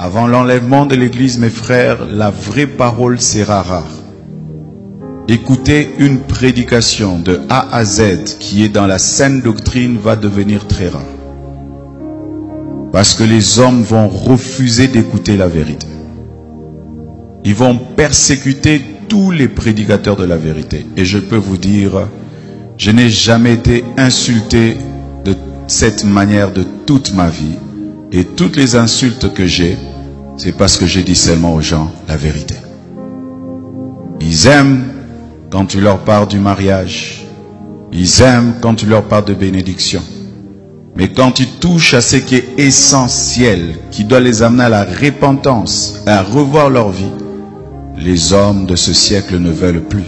Avant l'enlèvement de l'Église, mes frères, la vraie parole sera rare. Écouter une prédication de A à Z qui est dans la saine doctrine va devenir très rare. Parce que les hommes vont refuser d'écouter la vérité. Ils vont persécuter tous les prédicateurs de la vérité. Et je peux vous dire, je n'ai jamais été insulté de cette manière de toute ma vie. Et toutes les insultes que j'ai, c'est parce que je dis seulement aux gens la vérité. Ils aiment quand tu leur parles du mariage. Ils aiment quand tu leur parles de bénédiction. Mais quand tu touches à ce qui est essentiel, qui doit les amener à la repentance, à revoir leur vie, les hommes de ce siècle ne veulent plus.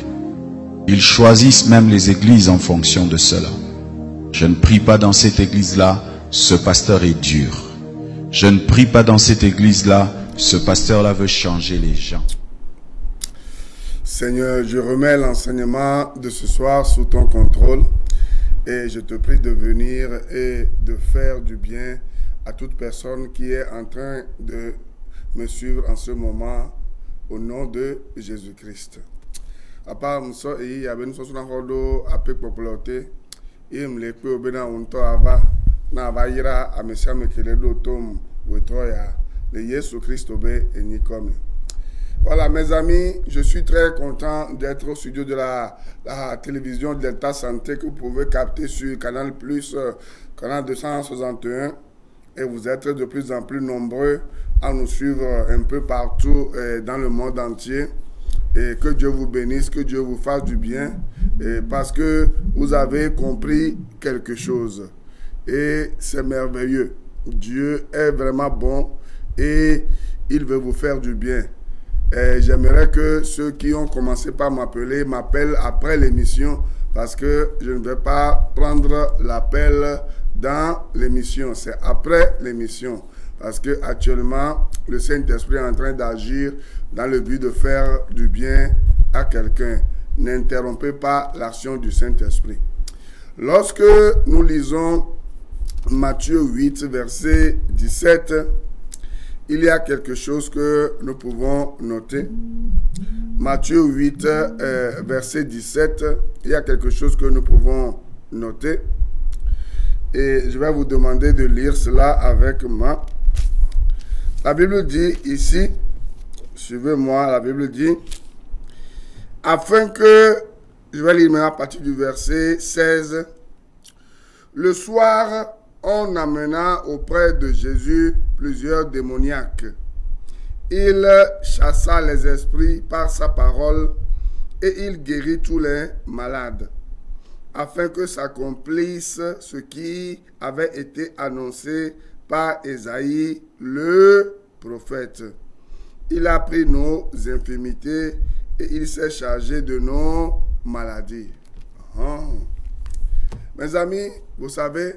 Ils choisissent même les églises en fonction de cela. Je ne prie pas dans cette église-là, ce pasteur est dur. Je ne prie pas dans cette église-là, ce pasteur-là veut changer les gens. Seigneur, je remets l'enseignement de ce soir sous ton contrôle et je te prie de venir et de faire du bien à toute personne qui est en train de me suivre en ce moment au nom de Jésus-Christ. À part ça, il y a une chose à peu popularité. Il me l'a fait au unto ava na avaira a mesia mekele do tom wetoya le Jésus Christ obé et nikom. Voilà mes amis, je suis très content d'être au studio de la télévision Delta Santé que vous pouvez capter sur Canal Plus, Canal 261 et vous êtes de plus en plus nombreux à nous suivre un peu partout dans le monde entier. Et que Dieu vous bénisse, que Dieu vous fasse du bien, et parce que vous avez compris quelque chose. Et c'est merveilleux. Dieu est vraiment bon et il veut vous faire du bien. J'aimerais que ceux qui ont commencé par m'appeler m'appellent après l'émission, parce que je ne vais pas prendre l'appel dans l'émission. C'est après l'émission. Parce que actuellement, le Saint-Esprit est en train d'agir dans le but de faire du bien à quelqu'un. N'interrompez pas l'action du Saint-Esprit. Lorsque nous lisons Matthieu 8, verset 17, il y a quelque chose que nous pouvons noter. Matthieu 8, verset 17, il y a quelque chose que nous pouvons noter. Et je vais vous demander de lire cela avec moi. La Bible dit ici, suivez-moi, la Bible dit, afin que, je vais lire maintenant à partir du verset 16, le soir, on amena auprès de Jésus plusieurs démoniaques. Il chassa les esprits par sa parole et il guérit tous les malades, afin que s'accomplisse ce qui avait été annoncé par Ésaïe, le prophète. Il a pris nos infirmités et il s'est chargé de nos maladies. Mes amis, vous savez,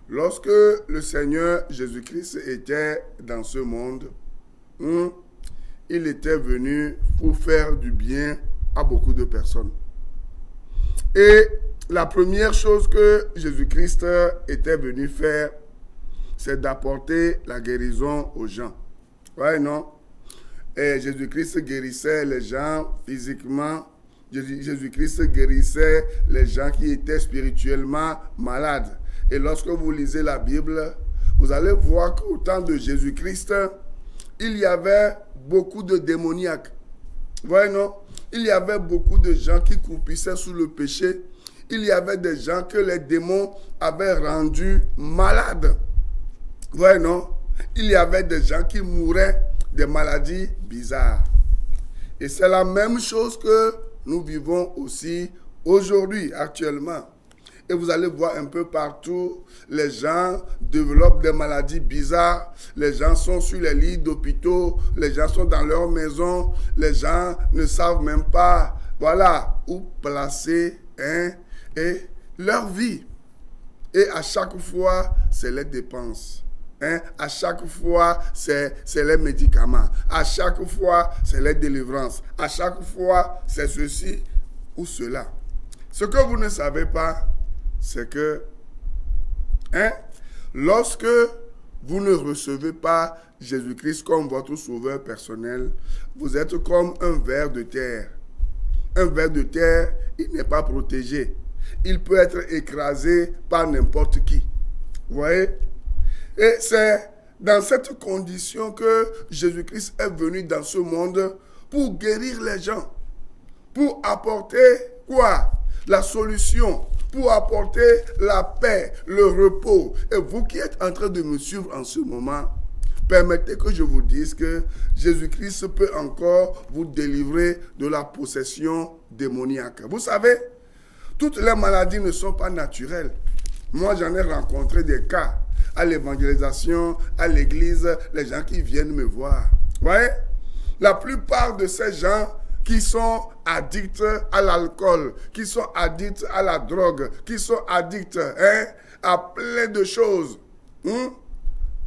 lorsque le Seigneur Jésus-Christ était dans ce monde, il était venu pour faire du bien à beaucoup de personnes. Et la première chose que Jésus-Christ était venu faire, c'est d'apporter la guérison aux gens. Ouais, non? Et Jésus-Christ guérissait les gens physiquement. Jésus-Christ guérissait les gens qui étaient spirituellement malades. Et lorsque vous lisez la Bible, vous allez voir qu'au temps de Jésus-Christ, il y avait beaucoup de démoniaques. Ouais, non? Il y avait beaucoup de gens qui croupissaient sous le péché. Il y avait des gens que les démons avaient rendus malades. Ouais, non? Il y avait des gens qui mouraient de maladies bizarres. Et c'est la même chose que nous vivons aussi aujourd'hui, actuellement. Et vous allez voir un peu partout, les gens développent des maladies bizarres, les gens sont sur les lits d'hôpitaux, les gens sont dans leur maison, les gens ne savent même pas, voilà, où placer et leur vie. Et à chaque fois, c'est les dépenses. À chaque fois, c'est les médicaments. À chaque fois, c'est les délivrances. À chaque fois, c'est ceci ou cela. Ce que vous ne savez pas, c'est que lorsque vous ne recevez pas Jésus-Christ comme votre sauveur personnel, vous êtes comme un ver de terre. Un ver de terre, il n'est pas protégé. Il peut être écrasé par n'importe qui. Vous voyez? Et c'est dans cette condition que Jésus-Christ est venu dans ce monde pour guérir les gens. Pour apporter quoi? La solution. Pour apporter la paix, le repos. Et vous qui êtes en train de me suivre en ce moment, permettez que je vous dise que Jésus-Christ peut encore vous délivrer de la possession démoniaque. Vous savez, toutes les maladies ne sont pas naturelles. Moi, j'en ai rencontré des cas à l'évangélisation, à l'église, les gens qui viennent me voir. Vous voyez? La plupart de ces gens qui sont addicts à l'alcool, qui sont addicts à la drogue, qui sont addicts à plein de choses,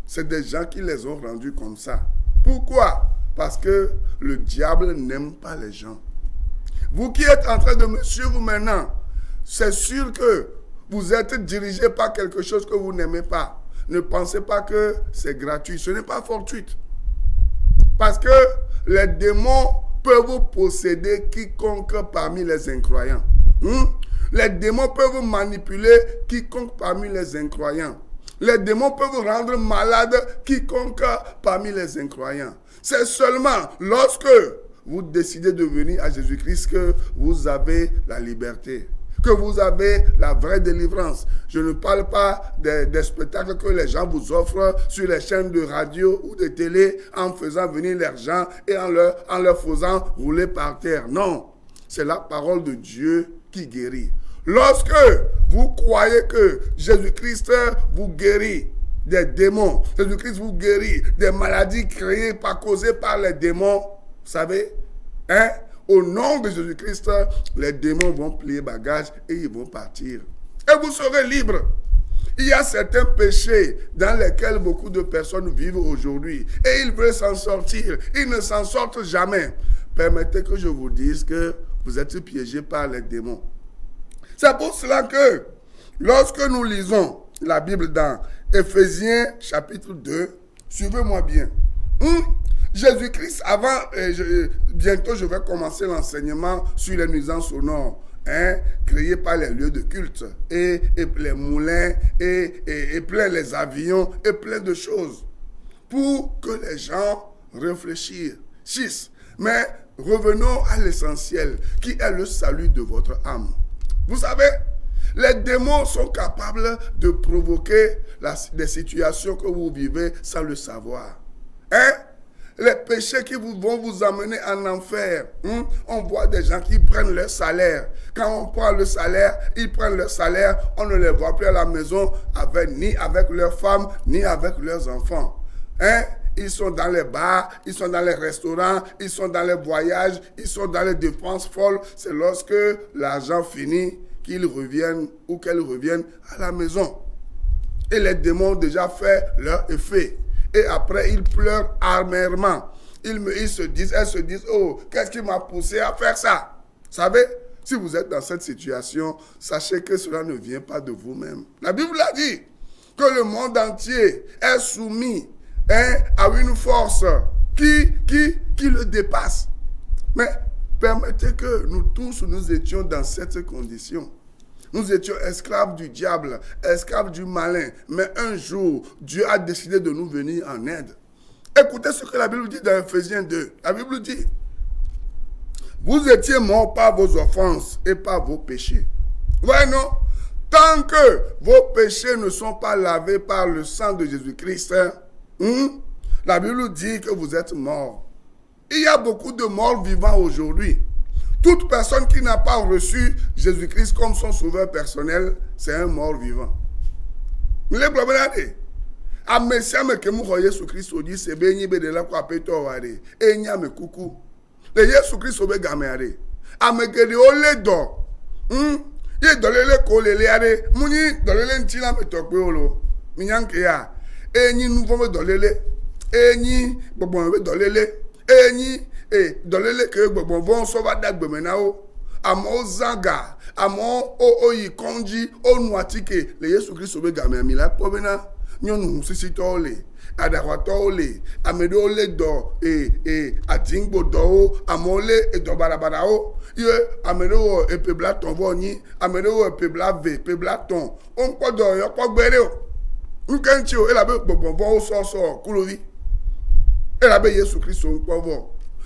c'est des gens qui les ont rendus comme ça. Pourquoi? Parce que le diable n'aime pas les gens. Vous qui êtes en train de me suivre maintenant, c'est sûr que vous êtes dirigé par quelque chose que vous n'aimez pas. Ne pensez pas que c'est gratuit. Ce n'est pas fortuit. Parce que les démons peuvent posséder quiconque parmi les incroyants. Les démons peuvent manipuler quiconque parmi les incroyants. Les démons peuvent rendre malade quiconque parmi les incroyants. C'est seulement lorsque vous décidez de venir à Jésus-Christ que vous avez la liberté, que vous avez la vraie délivrance. Je ne parle pas des spectacles que les gens vous offrent sur les chaînes de radio ou de télé en faisant venir les gens et en leur faisant rouler par terre. Non, c'est la parole de Dieu qui guérit. Lorsque vous croyez que Jésus-Christ vous guérit des démons, Jésus-Christ vous guérit des maladies causées par les démons, vous savez, au nom de Jésus-Christ, les démons vont plier bagages et ils vont partir. Et vous serez libres. Il y a certains péchés dans lesquels beaucoup de personnes vivent aujourd'hui. Et ils veulent s'en sortir. Ils ne s'en sortent jamais. Permettez que je vous dise que vous êtes piégés par les démons. C'est pour cela que lorsque nous lisons la Bible dans Éphésiens chapitre 2, suivez-moi bien. Jésus-Christ, bientôt je vais commencer l'enseignement sur les nuisances sonores, créées par les lieux de culte, et les moulins, et plein les avions, et plein de choses, pour que les gens réfléchissent. Mais revenons à l'essentiel, qui est le salut de votre âme. Vous savez, les démons sont capables de provoquer des situations que vous vivez sans le savoir. Les péchés qui vont vous amener en enfer. On voit des gens qui prennent leur salaire. Quand on prend le salaire, ils prennent leur salaire, on ne les voit plus à la maison ni avec leurs femmes, ni avec leurs enfants. Ils sont dans les bars, ils sont dans les restaurants, ils sont dans les voyages, ils sont dans les dépenses folles. C'est lorsque l'argent finit qu'ils reviennent ou qu'elles reviennent à la maison. Et les démons ont déjà fait leur effet. Et après, ils pleurent amèrement. Elles se disent, oh, qu'est-ce qui m'a poussé à faire ça? Vous savez, si vous êtes dans cette situation, sachez que cela ne vient pas de vous-même. La Bible a dit que le monde entier est soumis à une force qui le dépasse. Mais permettez que nous tous, nous étions dans cette condition. Nous étions esclaves du diable, esclaves du malin. Mais un jour, Dieu a décidé de nous venir en aide. Écoutez ce que la Bible dit dans Éphésiens 2. La Bible dit, vous étiez morts par vos offenses et par vos péchés. Ouais, non? Tant que vos péchés ne sont pas lavés par le sang de Jésus-Christ, la Bible dit que vous êtes morts. Il y a beaucoup de morts vivants aujourd'hui. Toute personne qui n'a pas reçu Jésus-Christ comme son sauveur personnel, c'est un mort vivant. Vous les comprenez? A Messia me que mou Jésus-Christ dit c'est béni be de la quoi peto ware. Enya me kuku. Le Jésus-Christ obe gameare. A me gede ole do. Ye dolele ko lele are. Muni dolele ntila me tokpe olo. Minyanke ya. Enyi nouveau me dolele. Enyi gbogbo me dolele. Enyi dolele ke gbogbo bon so va dagbe menao. Amo zanga, amo oyi konji, o nuatike. Le Jésus-Christ obe gameare mi la pobena. nyɔnu sisitɔwo le, aɖaxɔtɔwo le, ame ɖewo lé dɔ adziŋgbodɔwo, amewo lé edɔ badabadawo, ye ame ɖewo wɔ epe blatɔ̃ vɔ nyi, ame ɖewo wɔ epe blave, epe blatɔ̃, woŋkpɔ dɔ yɔ kpɔ gbe ɖe o. Nuke ŋuti o, elabe gbɔgbɔvɔwo sɔsɔ kulovi, elabe Yesu Kristo ŋkpɔ vɔ.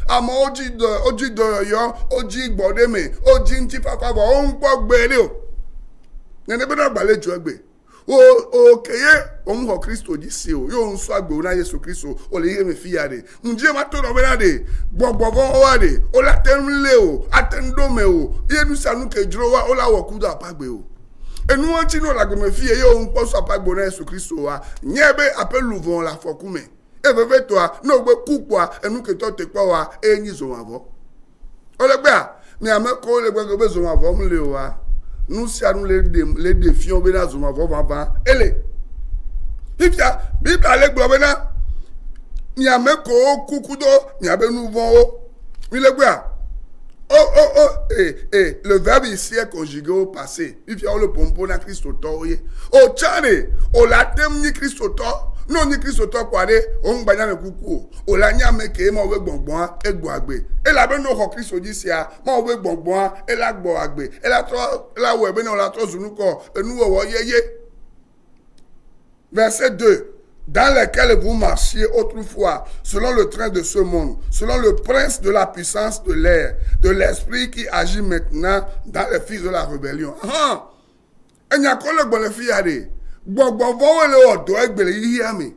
Amewo dzi dɔyɔyɔ, wodzi gbɔɖeme, wodzi ŋutifafa vɔ, woŋkpɔ gbe ɖe o. Nene be n'agbalẽ dzo egbe. O keye omxɔ Kristo dzi si o. Yo ŋusɔ agbe na Yesu Kristo. O le yeme fi ya de. Ŋdie ma to nɔ bena de. Gbɔgbɔvɔ wa de. O la te nu le o. Ate nu do me o. Ye nu sia nu ke dzro wa o la wɔ kudo apagbe o. Enu ŋuti no la gbeme fi ye yo ŋkpɔ sɔ apagbe na Yesu Kristo wa. Nye be ape luvɔ la fɔku me. Eveve toa no gbe kukua enu ke tɔ te kpɔ wa e nyi zomavɔ. O le gbea mi ame ko le gbe be zomavɔ mu le o wa. Nous sommes les défions de la zone avant. Elle Biblia le globena. Ni a me ko kukudo, ni a be nous vont. Il le gba. Le verbe ici est conjugué au passé. Biblia le pompo na Christo to ye. O chane, o la tem ni Christo to. Non ni Christo to kwade, o ngba na kuku. O la nya me ke mo we gbongbon e gbo agbe. E la be no ko Christo di sia, mo we gbongbon e la gbo agbe. E la to la we be no la to zunu ko, enu wo yeye. Verset 2. Dans lequel vous marchiez autrefois, selon le train de ce monde, selon le prince de la puissance de l'air, de l'esprit qui agit maintenant dans les fils de la rébellion. Et n'y a que le bon fils à dire. Bon, le odo egbele yiami.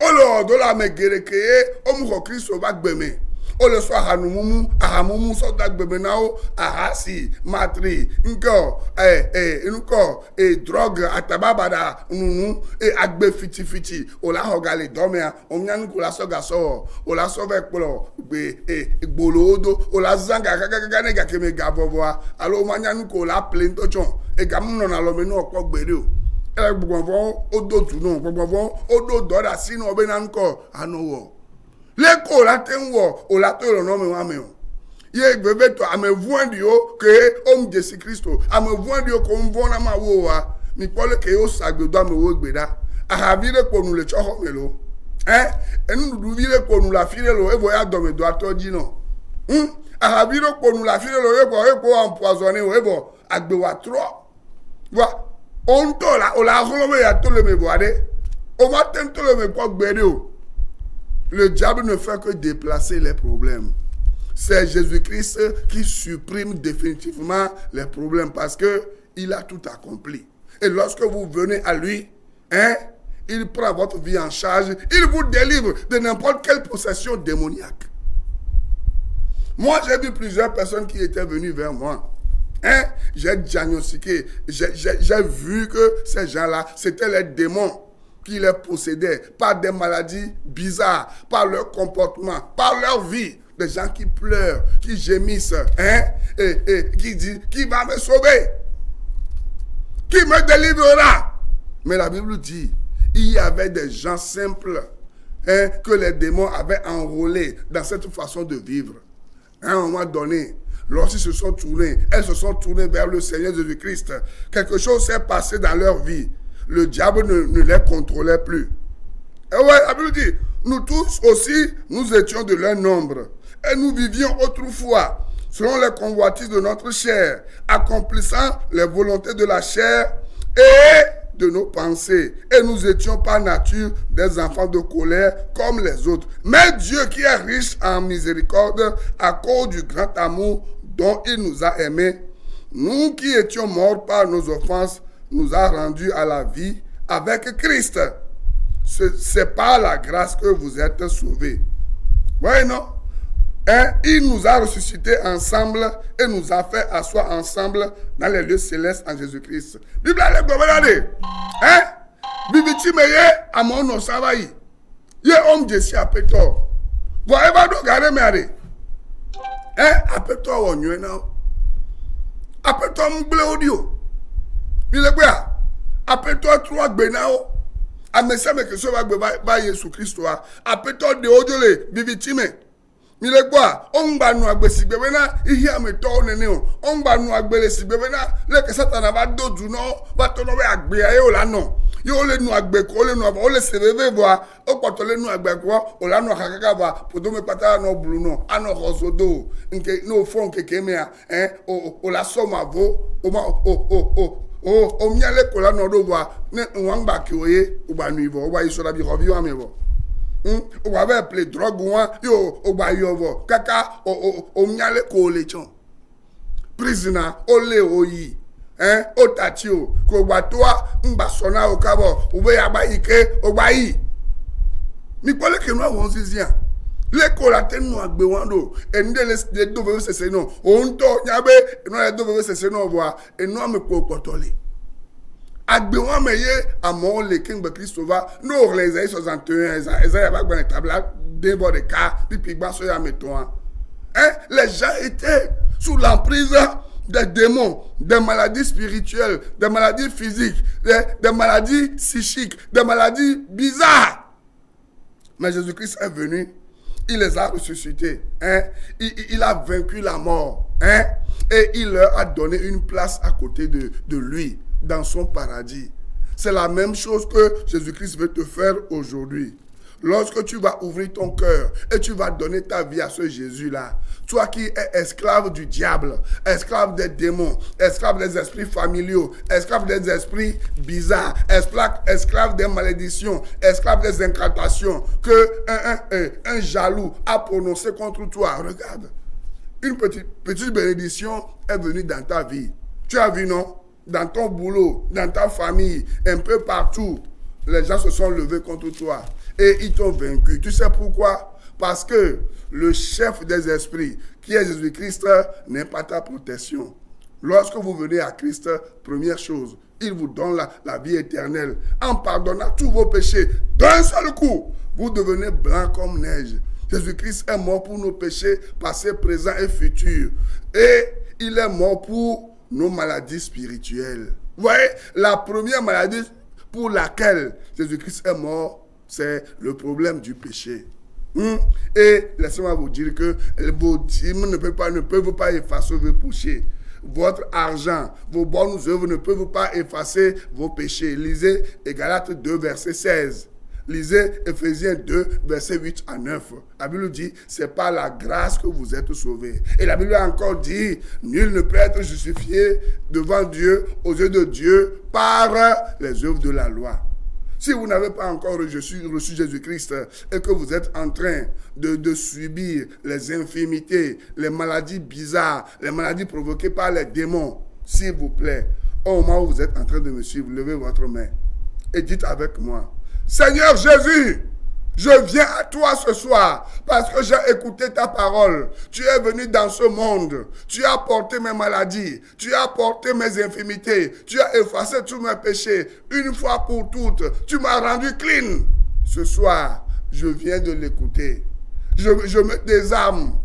O le odo la me gerekeye, o mu Christo va gbeme. O le so ahamumu so da gbeme nao, ahasi, matri, nko, drogue, atababada, nunu, agbe fiti, o la hogale domea, o nyanu ko la so gaso, o la so vekpolo, gbolo odo, o la zanga kakakane gakeme gaboboa, alo manyanu ko la plento chon, gamu na lo menu okpo gbere o. Gbogbo odo tuno gbogbo odo doda sinu obe na nko anowo le ko la tenwo o la to lo no me wa me o ye gbebe to amevuandi o ke om Jésus Kristo amevuandi o ko mvo na ma wo wa mi pole ke o sagbedo amewo gbeda ahavire ko nu le choho melo enu du vire ko nu la fire lo evo ya do me do atoji no ahavire ko nu la fire lo evo empoisonné o evo agbewa tro wa on tola o la rolome ya to le me boade o ma tem to le me ko gbede o. Le diable ne fait que déplacer les problèmes. C'est Jésus-Christ qui supprime définitivement les problèmes parce que il a tout accompli. Et lorsque vous venez à lui, il prend votre vie en charge, il vous délivre de n'importe quelle possession démoniaque. Moi, j'ai vu plusieurs personnes qui étaient venues vers moi. J'ai diagnostiqué, j'ai vu que ces gens-là, c'était les démons qui les possédaient par des maladies bizarres, par leur comportement, par leur vie. Des gens qui pleurent, qui gémissent, et qui disent, qui va me sauver? Qui me délivrera? Mais la Bible dit, il y avait des gens simples que les démons avaient enrôlés dans cette façon de vivre. À un moment donné, lorsqu'ils se sont tournés, elles se sont tournées vers le Seigneur Jésus-Christ. Quelque chose s'est passé dans leur vie. Le diable ne les contrôlait plus. Et ouais, la Bible dit, nous tous aussi, nous étions de leur nombre. Et nous vivions autrefois, selon les convoitises de notre chair, accomplissant les volontés de la chair et de nos pensées. Et nous étions par nature des enfants de colère comme les autres. Mais Dieu qui est riche en miséricorde, à cause du grand amour dont il nous a aimés, nous qui étions morts par nos offenses, nous a rendus à la vie avec Christ. C'est par la grâce que vous êtes sauvés. Oui, non? Il nous a ressuscités ensemble et nous a fait asseoir ensemble dans les lieux célestes en Jésus-Christ. Bible le gouvernement. Bibiti meye amon no savayi. Ye om Jésus apeto. Voyez pas donc garder mais apeto o nyu na. Apeto mble audio. Bile gba. Apeto 3 gbe na o. Amese me ke so ba gbe ba Jésus Christ wa. Apeto de audio le bibiti me. Mile quoi, on va nous agbe si bebena, ihi ameto nene on va nous agbe le si bebena, le que Satan va do du non, va to no agbe aye o la non. Yo le nous agbe ko le nous o le se bebe boa, o kwato le nous agbe ko, o la no akaka ba, podo me pata no blu no, ano rozodo, nke no fon ke kemea, o la soma vo, o ma o miale ko la no do boa, ne nwangba ki oye, o ba nu ivo, o ba iso la bi robi wa mevo. On va appeler drogue yo o ba yovo kaka o miale ko le chon prisoner o le oyi o tatio ko gba toa ngba sona o kabo o be agba ike o gba yi mi pole ke no won sisian le ko la tenu agbe wan do ende le do be sese no o nto nyabe no le do be sese no boa enu me ko potole agbe wan meye amon le king be Christova no les Isaïe 61 Isaïe ba gba tabla de bo de ka pipi gba so ya meton les gens étaient sous l'emprise des démons, des maladies spirituelles, des maladies physiques, des maladies psychiques, des maladies bizarres. Mais Jésus-Christ est venu, il les a ressuscités, il a vaincu la mort, et il leur a donné une place à côté de lui, dans son paradis. C'est la même chose que Jésus-Christ veut te faire aujourd'hui. Lorsque tu vas ouvrir ton cœur et tu vas donner ta vie à ce Jésus-là, toi qui es esclave du diable, esclave des démons, esclave des esprits familiaux, esclave des esprits bizarres, esclave des malédictions, esclave des incantations que un jaloux a prononcé contre toi. Regarde, une petite bénédiction est venue dans ta vie. Tu as vu, non? Dans ton boulot, dans ta famille, un peu partout, les gens se sont levés contre toi. Et ils t'ont vaincu. Tu sais pourquoi? Parce que le chef des esprits, qui est Jésus-Christ, n'est pas ta protection. Lorsque vous venez à Christ, première chose, il vous donne la vie éternelle. En pardonnant tous vos péchés, d'un seul coup, vous devenez blanc comme neige. Jésus-Christ est mort pour nos péchés, passés, présents et futurs. Et il est mort pour nos maladies spirituelles. Vous voyez, la première maladie pour laquelle Jésus-Christ est mort, c'est le problème du péché. Et laissez-moi vous dire que vos dîmes ne peuvent pas effacer vos péchés. Votre argent, vos bonnes œuvres ne peuvent pas effacer vos péchés. Lisez Galates 2, verset 16. Lisez Ephésiens 2, verset 8 à 9. La Bible dit, c'est par la grâce que vous êtes sauvés. Et la Bible a encore dit, nul ne peut être justifié devant Dieu, aux yeux de Dieu, par les œuvres de la loi. Si vous n'avez pas encore reçu Jésus-Christ et que vous êtes en train de subir les infirmités, les maladies bizarres, les maladies provoquées par les démons, s'il vous plaît, au moment où vous êtes en train de me suivre, levez votre main et dites avec moi, Seigneur Jésus, je viens à toi ce soir parce que j'ai écouté ta parole. Tu es venu dans ce monde. Tu as porté mes maladies. Tu as porté mes infirmités. Tu as effacé tous mes péchés. Une fois pour toutes, tu m'as rendu clean. Ce soir, je viens de l'écouter. Je me désarme.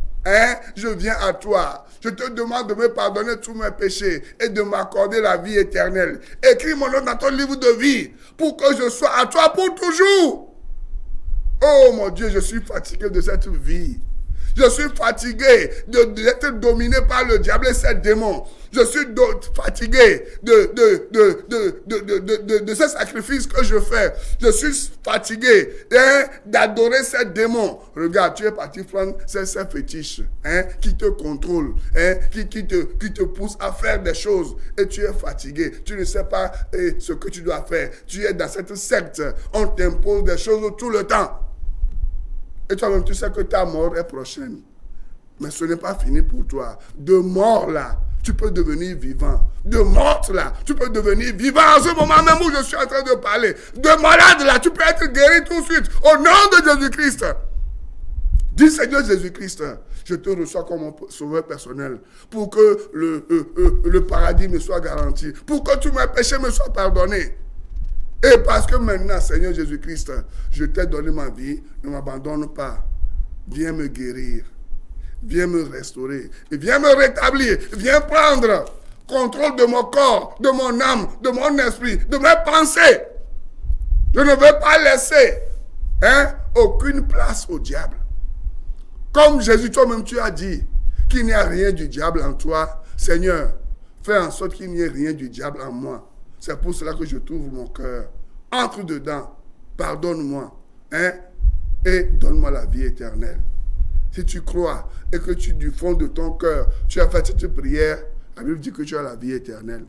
Je viens à toi. Je te demande de me pardonner tous mes péchés et de m'accorder la vie éternelle. Écris mon nom dans ton livre de vie pour que je sois à toi pour toujours. Oh mon Dieu, je suis fatigué de cette vie. Je suis fatigué d'être dominé par le diable et ses démons. Je suis fatigué de ces sacrifices que je fais. Je suis fatigué d'adorer ces démons. Regarde, tu es parti prendre ces fétiches qui te contrôlent, qui te poussent à faire des choses. Et tu es fatigué. Tu ne sais pas ce que tu dois faire. Tu es dans cette secte. On t'impose des choses tout le temps. Et toi-même, tu sais que ta mort est prochaine. Mais ce n'est pas fini pour toi. De mort là, tu peux devenir vivant. De morte là, tu peux devenir vivant. En ce moment même où je suis en train de parler. De malade là, tu peux être guéri tout de suite. Au nom de Jésus-Christ. Dis Seigneur Jésus-Christ, je te reçois comme mon sauveur personnel. Pour que le paradis me soit garanti. Pour que tous mes péchés me soient pardonnés. Et parce que maintenant, Seigneur Jésus-Christ, je t'ai donné ma vie, ne m'abandonne pas. Viens me guérir. Viens me restaurer. Et viens me rétablir. Viens prendre contrôle de mon corps, de mon âme, de mon esprit, de mes pensées. Je ne veux pas laisser aucune place au diable. Comme Jésus, toi-même, tu as dit qu'il n'y a rien du diable en toi. Seigneur, fais en sorte qu'il n'y ait rien du diable en moi. C'est pour cela que je t'ouvre mon cœur. Entre dedans, pardonne-moi, hein, et donne-moi la vie éternelle. Si tu crois et que du fond de ton cœur, tu as fait cette prière, la Bible dit que tu as la vie éternelle.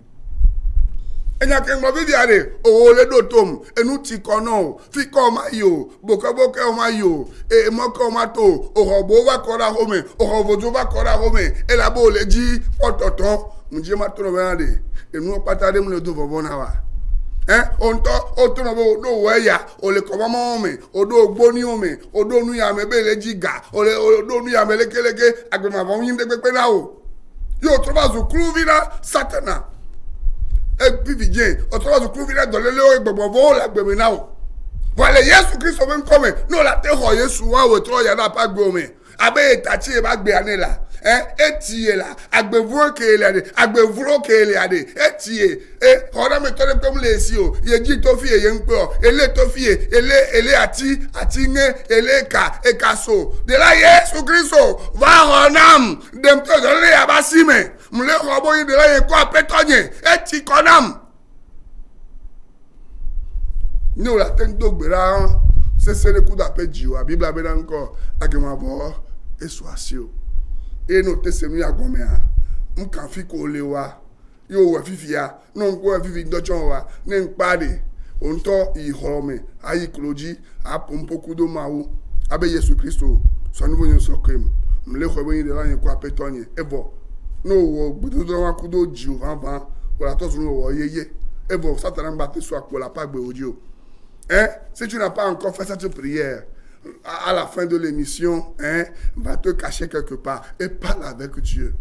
Et il y a quelqu'un qui dit, allez, oh, les deux tomes, et nous t'y connaissons, fi comme yo, boka boka yo, et moi comme ato, au robot va kora rome, au robot va kora rome, et là-bas, on dit, oh, tonton, mon Dieu m'a trouvé, et nous, on partage le dos, on va. Hein, on tourne au dos, ouais, on le commande, au dos, boni, au dos, nous y a mes belles gigas, au dos, nous y a mes légués, avec ma famille de Pépenao. Yo, tu vas au clou, vina, Satana. Et puis, viens, on trouve au clou, vina, dans le léo, et bon, la Pépenao. Voilà, Yesu Christ, même comme, nous, la terre, Yesu, ou trop, y en a pas gommé. Abe, tati, et bag, béané là. Hein, etiye là, agbevro ke ele ade, agbevro ke ele ade, etiye, on a méthode comme les sios, il dit tofi et yenko, ele tofi, ele ati nge, ele ka, e kaso. De là, Yesu Christo, va en âme, dem to donner à basime, m'le robo de là, yenko a pétonye, eti konam. Nous la tente d'ogbera, c'est le coup d'appel Dieu, la Bible a bien encore, agema et soit sûr. Et nous tessemons à Goméa. Nous avons fait que yo fifia, non quoi fifi d'ochonwa, n'en parle. On t'a y rome, aïe clodi, a pompoku de maou, abe Jésus Christo, son nouveau yon sokrem. M'le revenu de là yon quoi pétonnier. Et bon, nous, boudou de un coup de Dieu, van, voilà, tous nous, yé. Et bon, ça t'a battu soit pour la Pâque de Dieu. Hein, si tu n'as pas encore fait cette prière, à la fin de l'émission, hein, va te cacher quelque part et parle avec Dieu.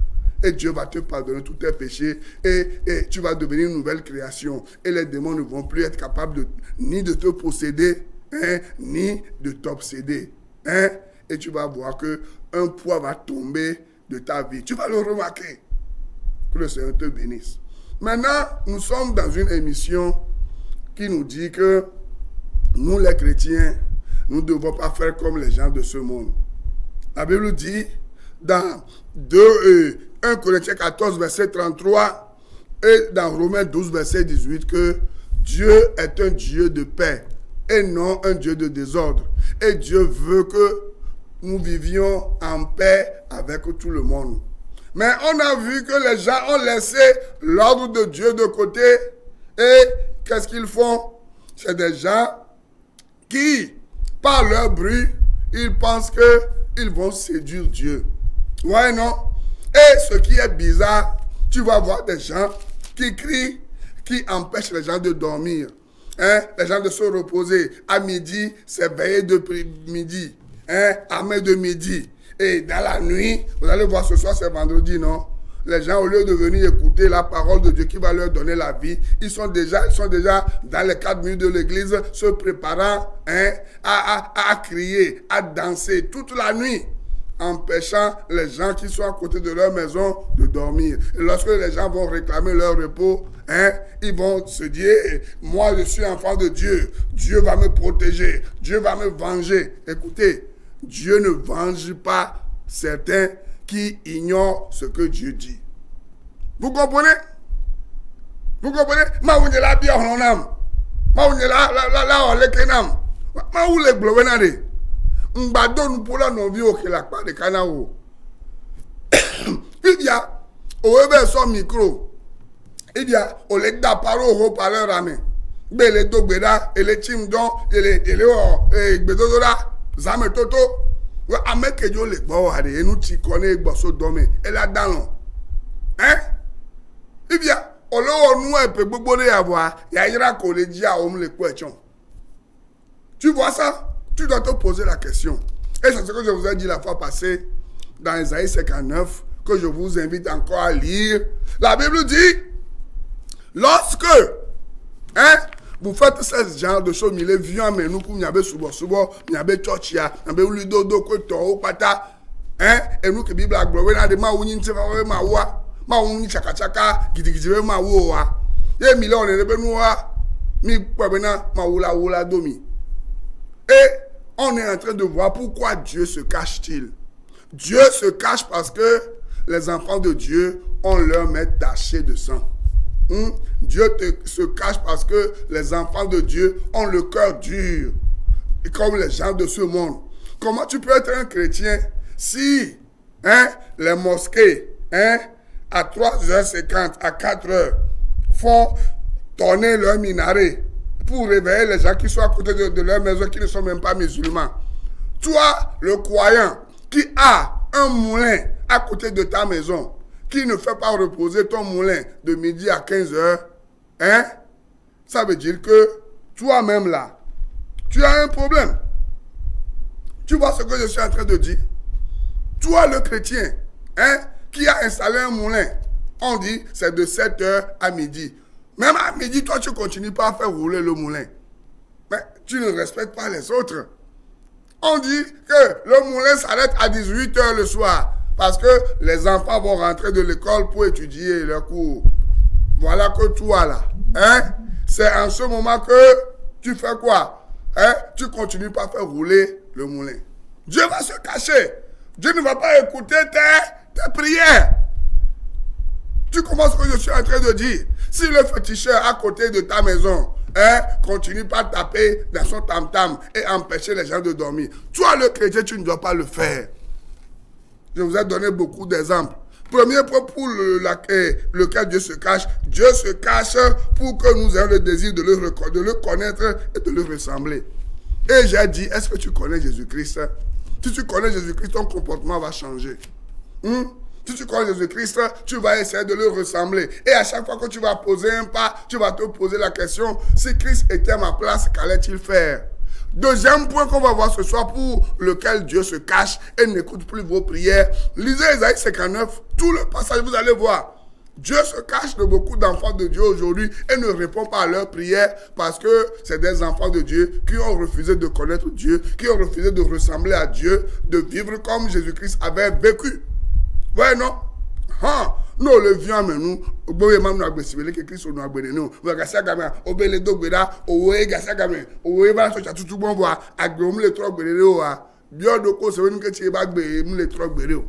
Et Dieu va te pardonner tous tes péchés et tu vas devenir une nouvelle création. Et les démons ne vont plus être capables ni de te posséder, hein, ni de t'obséder. Hein, et tu vas voir qu'un poids va tomber de ta vie. Tu vas le remarquer. Que le Seigneur te bénisse. Maintenant, nous sommes dans une émission qui nous dit que nous les chrétiens, nous ne devons pas faire comme les gens de ce monde. La Bible dit dans 1 Corinthiens 14, verset 33 et dans Romains 12, verset 18 que Dieu est un Dieu de paix et non un Dieu de désordre. Et Dieu veut que nous vivions en paix avec tout le monde. Mais on a vu que les gens ont laissé l'ordre de Dieu de côté et qu'est-ce qu'ils font? C'est des gens qui, par leur bruit, ils pensent qu'ils vont séduire Dieu. Ouais, non? Et ce qui est bizarre, tu vas voir des gens qui crient, qui empêchent les gens de dormir. Hein? Les gens de se reposer. À midi, c'est veiller de midi. Hein? À main de midi. Et dans la nuit, vous allez voir ce soir, c'est vendredi, non? Les gens, au lieu de venir écouter la parole de Dieu qui va leur donner la vie, ils sont déjà dans les 4 minutes de l'église, se préparant, hein, à crier, à danser toute la nuit, empêchant les gens qui sont à côté de leur maison de dormir. Et lorsque les gens vont réclamer leur repos, hein, ils vont se dire, moi je suis enfant de Dieu, Dieu va me protéger, Dieu va me venger. Écoutez, Dieu ne venge pas certains qui ignorent ce que Dieu dit. Vous comprenez? Vous comprenez? Ma ou la bien en âme. Ma ou la on le kenam. Ma ou le globenade. M'bado nous pour la non vie au la part de canao. Il y a au son micro. Il y a au le da paro au parleur ramé. Bele do gbeda et les tim don et les o gbedodora zame toto. Ameke yo le gbo wa de enu ti ko ne gbo so domi e la dalon. Hein? Ibia olowo nu epe gbogbo de avoa ya ira ko le ji a o le question. Tu vois ça? Tu dois te poser la question. Et c'est ce que je vous ai dit la fois passée dans Isaïe 59 que je vous invite encore à lire. La Bible dit lorsque hein, vous faites ce genre de choses, il est vieux, mais nous, nous avons souvent, nous avons tchotchia, nous avons lu dodo, koto, pata, hein, et nous, que la Bible a glorifié, nous avons dit, maouni, nsefawe, maoua, maouni, chaka, gidigidiwe, maoua, et mille, on est rebenoua, mi, pwebena, maoula, oula, domi. Et on est en train de voir pourquoi Dieu se cache-t-il. Dieu se cache parce que les enfants de Dieu ont leur main tachée de sang. Dieu se cache parce que les enfants de Dieu ont le cœur dur, comme les gens de ce monde. Comment tu peux être un chrétien si les mosquées à 3h50, à 4h font tourner leur minaret pour réveiller les gens qui sont à côté de leur maison, qui ne sont même pas musulmans. Toi, le croyant, qui a un moulin à côté de ta maison, qui ne fait pas reposer ton moulin de midi à 15h, ça veut dire que toi-même là, tu as un problème. Tu vois ce que je suis en train de dire? Toi, le chrétien, qui a installé un moulin, on dit c'est de 7h à midi. Même à midi, toi, tu continues pas à faire rouler le moulin. Mais tu ne respectes pas les autres. On dit que le moulin s'arrête à 18h le soir parce que les enfants vont rentrer de l'école pour étudier leurs cours. Voilà que toi là, c'est en ce moment que tu fais quoi? Tu continues pas à faire rouler le moulin. Dieu va se cacher. Dieu ne va pas écouter tes prières. Tu comprends ce que je suis en train de dire? Si le féticheur à côté de ta maison continue pas à taper dans son tam-tam et empêcher les gens de dormir, toi le chrétien, tu ne dois pas le faire. Je vous ai donné beaucoup d'exemples. Premier point pour lequel Dieu se cache pour que nous ayons le désir de le connaître et de le ressembler. Et j'ai dit, est-ce que tu connais Jésus-Christ? Si tu connais Jésus-Christ, ton comportement va changer. Si tu connais Jésus-Christ, tu vas essayer de le ressembler. Et à chaque fois que tu vas poser un pas, tu vas te poser la question, si Christ était à ma place, qu'allait-il faire? Deuxième point qu'on va voir ce soir pour lequel Dieu se cache et n'écoute plus vos prières. Lisez Isaïe 59, tout le passage, vous allez voir. Dieu se cache de beaucoup d'enfants de Dieu aujourd'hui et ne répond pas à leurs prières parce que c'est des enfants de Dieu qui ont refusé de connaître Dieu, qui ont refusé de ressembler à Dieu, de vivre comme Jésus-Christ avait vécu. Ouais, non? Nous le vions, mais nous, au bout de nous avons décidé que Christ nous a béni. Nous avons gagné gamin, au bel dos béda, au gagné gamin, au va se tout bon voir, à grom les trois bédés, bien de cause, c'est une que tu vas béder, les trois bédés.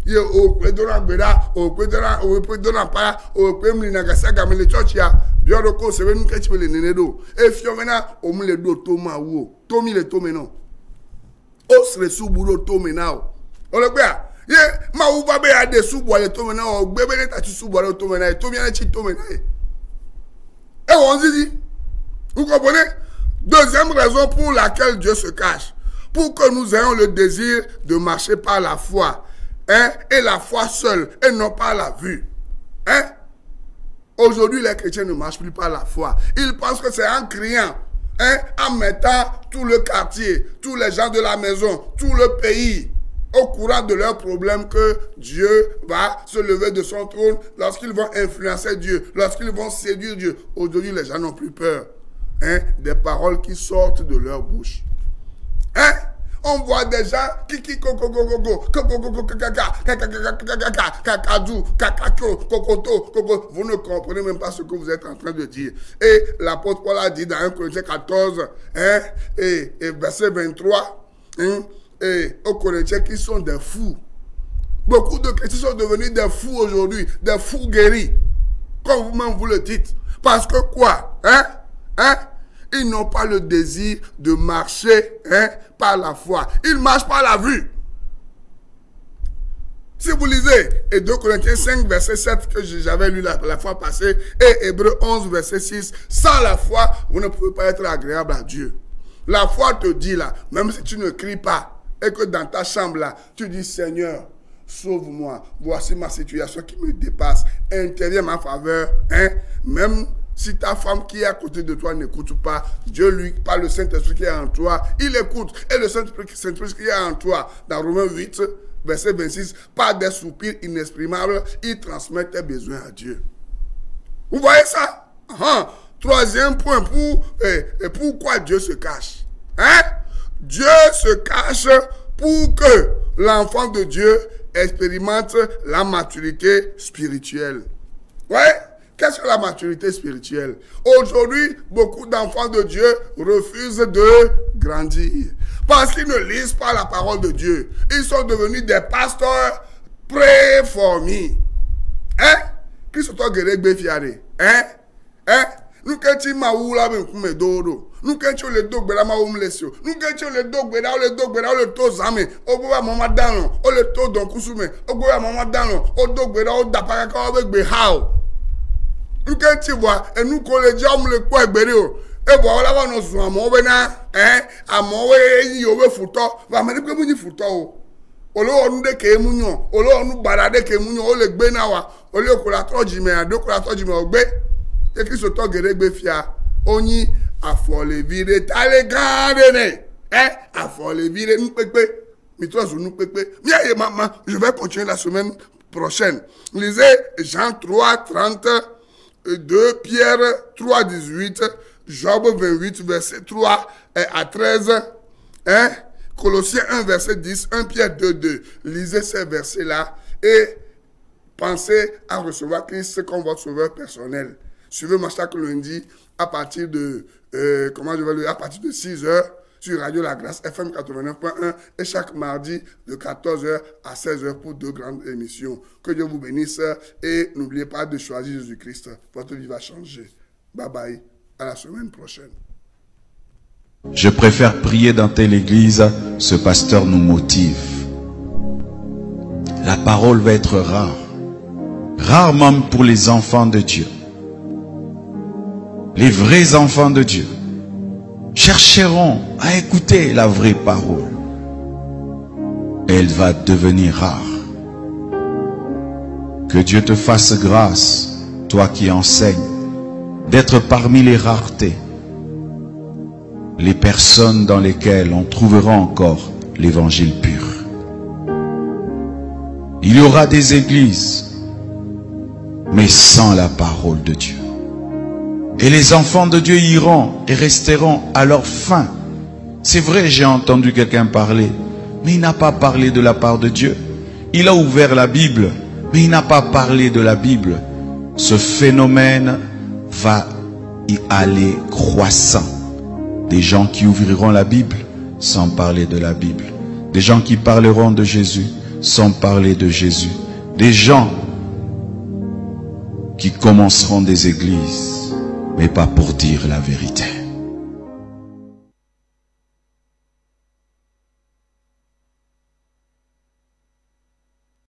Il au prédona béda, au prédona pas, au prédona nagasa gamin les chochia, bien de cause, c'est une que tu veux les nénédo. Et fiomena, au mille dos, Thomas ou, Tommy le Tomeno. Os le sous-boulot Tomenao. On le voit. Ma ou va bien des sous-bois les Tomena, ou bébé les tatu sous-bois les Tomena, et Tomia les Tomena. Et on dit, vous comprenez? Deuxième raison pour laquelle Dieu se cache. Pour que nous ayons le désir de marcher par la foi. Et la foi seule, et non pas la vue. Aujourd'hui, les chrétiens ne marchent plus par la foi. Ils pensent que c'est en criant, en mettant tout le quartier, tous les gens de la maison, tout le pays au courant de leurs problèmes que Dieu va se lever de son trône lorsqu'ils vont influencer Dieu, lorsqu'ils vont séduire Dieu. Aujourd'hui, les gens n'ont plus peur des paroles qui sortent de leur bouche. On voit des gens qui vous ne comprenez même pas ce que vous êtes en train de dire. Et l'apôtre Paul a dit dans 1 Corinthiens 14 et verset 23 et aux Corinthiens qui sont des fous. Beaucoup de chrétiens sont devenus des fous aujourd'hui, des fous guéris, comme vous-même vous le dites. Parce que quoi? Ils n'ont pas le désir de marcher par la foi. Ils marchent par la vue. Si vous lisez et 2 Corinthiens 5, verset 7, que j'avais lu la fois passée, et Hébreux 11, verset 6, sans la foi, vous ne pouvez pas être agréable à Dieu. La foi te dit là, même si tu ne cries pas, et que dans ta chambre là, tu dis Seigneur, sauve-moi, voici ma situation qui me dépasse, interviens en ma faveur, même si ta femme qui est à côté de toi n'écoute pas, Dieu lui, par le Saint-Esprit qui est en toi, il écoute, et le Saint-Esprit qui est en toi, dans Romains 8, verset 26, par des soupirs inexprimables, il transmet tes besoins à Dieu. Vous voyez ça? Troisième point, pourquoi Dieu se cache? Dieu se cache pour que l'enfant de Dieu expérimente la maturité spirituelle. Ouais? Qu'est-ce que la maturité spirituelle? Aujourd'hui, beaucoup d'enfants de Dieu refusent de grandir. Parce qu'ils ne lisent pas la parole de Dieu. Ils sont devenus des pasteurs préformés. Hein? Qui sont guéris fiaré? Hein? Hein? Nous quand tu m'as ou la même comme dodo. Nous quand tu le dog bela ma ou lesio. Nous quand tu le dog bela le to zame. O go mama dano. O le to don kusume. O go mama dano. O dog bela o dapaka ka avec be how. Nous quand tu vois et nous collège on le quoi berio. Et voilà va nous zo amo bena. Hein? Amo we yi owe futo. Va me ko mu ni futo o. Olo onu de ke munyo. Olo onu barade ke munyo. O le gbe na wa. O le ko la trojime ado ko la trojime ogbe. Et qui se toque de fia, on y a folle vire, t'as les grandes, hein, a folle vire, nous pépé, mais toi, nous pépé. Bien, maman, je vais continuer la semaine prochaine. Lisez Jean 3, 30, 2 Pierre 3, 18, Job 28, verset 3 à 13, hein, Colossiens 1, verset 10, 1 Pierre 2, 2. Lisez ces versets-là et pensez à recevoir Christ comme votre sauveur personnel. Suivez-moi chaque lundi à partir de, à partir de 6h sur Radio La Grâce FM 89.1 et chaque mardi de 14h à 16h pour 2 grandes émissions. Que Dieu vous bénisse et n'oubliez pas de choisir Jésus-Christ. Votre vie va changer. Bye bye. À la semaine prochaine. Je préfère prier dans telle église, ce pasteur nous motive. La parole va être rare. Rare même pour les enfants de Dieu. Les vrais enfants de Dieu chercheront à écouter la vraie parole. Elle va devenir rare. Que Dieu te fasse grâce, toi qui enseignes, d'être parmi les raretés, les personnes dans lesquelles on trouvera encore l'évangile pur. Il y aura des églises, mais sans la parole de Dieu. Et les enfants de Dieu iront et resteront à leur fin. C'est vrai, j'ai entendu quelqu'un parler, mais il n'a pas parlé de la part de Dieu. Il a ouvert la Bible, mais il n'a pas parlé de la Bible. Ce phénomène va y aller croissant. Des gens qui ouvriront la Bible sans parler de la Bible. Des gens qui parleront de Jésus sans parler de Jésus. Des gens qui commenceront des églises, mais pas pour dire la vérité.